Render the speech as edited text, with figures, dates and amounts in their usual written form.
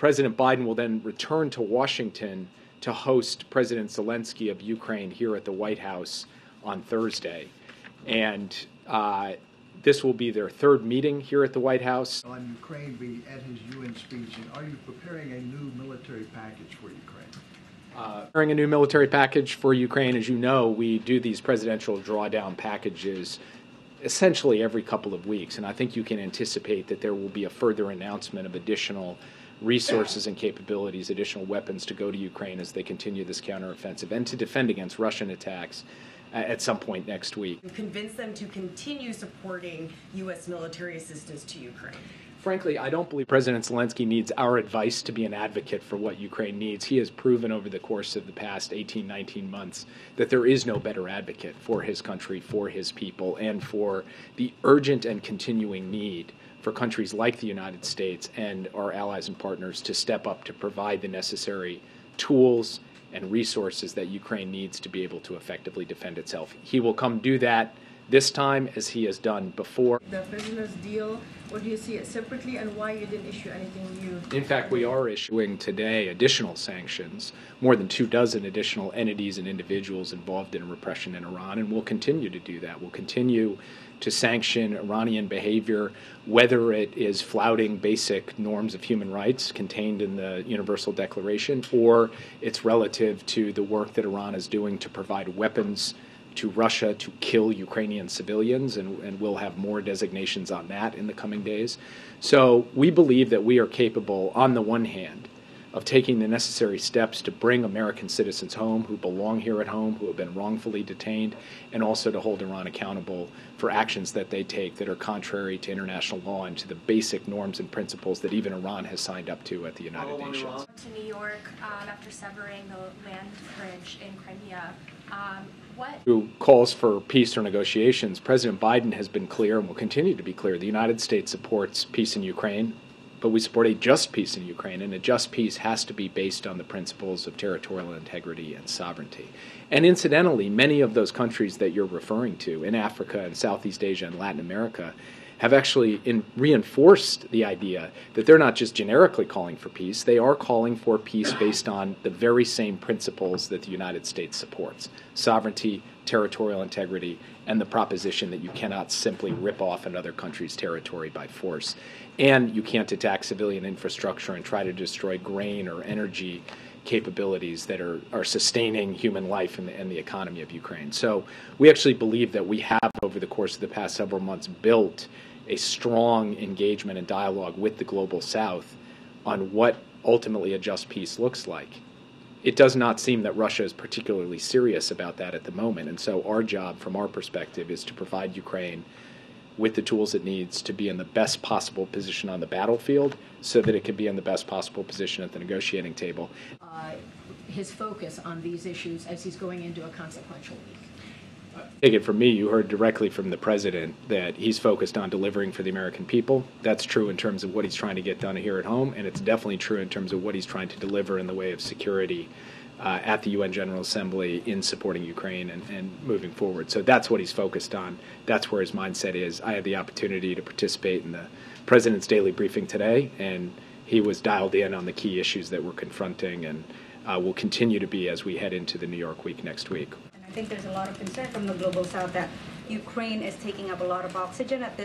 President Biden will then return to Washington to host President Zelensky of Ukraine here at the White House on Thursday. And this will be their third meeting here at the White House. On Ukraine, be at his UN speech, and are you preparing a new military package for Ukraine? Preparing a new military package for Ukraine. As you know, we do these presidential drawdown packages essentially every couple of weeks, and I think you can anticipate that there will be a further announcement of additional resources and capabilities, additional weapons to go to Ukraine as they continue this counteroffensive and to defend against Russian attacks at some point next week. Convince them to continue supporting U.S. military assistance to Ukraine. Frankly, I don't believe President Zelensky needs our advice to be an advocate for what Ukraine needs. He has proven over the course of the past 18, 19 months that there is no better advocate for his country, for his people, and for the urgent and continuing need for countries like the United States and our allies and partners to step up to provide the necessary tools and resources that Ukraine needs to be able to effectively defend itself. He will come do that this time as he has done before. The prisoners deal, or do you see it separately, and why you didn't issue anything new? In fact, we are issuing today additional sanctions, more than 24 additional entities and individuals involved in repression in Iran, and we'll continue to do that. We'll continue to sanction Iranian behavior, whether it is flouting basic norms of human rights contained in the Universal Declaration, or it's relative to the work that Iran is doing to provide weapons to Russia to kill Ukrainian civilians, and we'll have more designations on that in the coming days. So we believe that we are capable, on the one hand, of taking the necessary steps to bring American citizens home who belong here at home, who have been wrongfully detained, and also to hold Iran accountable for actions that they take that are contrary to international law and to the basic norms and principles that even Iran has signed up to at the United Nations. To New York after severing the land bridge in Crimea. Who calls for peace or negotiations, President Biden has been clear and will continue to be clear. The United States supports peace in Ukraine, but we support a just peace in Ukraine, and a just peace has to be based on the principles of territorial integrity and sovereignty. And incidentally, many of those countries that you're referring to in Africa and Southeast Asia and Latin America have actually reinforced the idea that they're not just generically calling for peace, they are calling for peace based on the very same principles that the United States supports: sovereignty, territorial integrity, and the proposition that you cannot simply rip off another country's territory by force. And you can't attack civilian infrastructure and try to destroy grain or energy capabilities that are sustaining human life and the economy of Ukraine. So we actually believe that we have, over the course of the past several months, built a strong engagement and dialogue with the Global South on what ultimately a just peace looks like. It does not seem that Russia is particularly serious about that at the moment, and so our job, from our perspective, is to provide Ukraine with the tools it needs to be in the best possible position on the battlefield so that it can be in the best possible position at the negotiating table. His focus on these issues as he's going into a consequential week. Take it from me, you heard directly from the president that he's focused on delivering for the American people. That's true in terms of what he's trying to get done here at home, and it's definitely true in terms of what he's trying to deliver in the way of security at the UN General Assembly in supporting Ukraine and moving forward. So that's what he's focused on. That's where his mindset is. I had the opportunity to participate in the president's daily briefing today, and he was dialed in on the key issues that we're confronting and will continue to be as we head into the New York week next week. I think there's a lot of concern from the Global South that Ukraine is taking up a lot of oxygen at this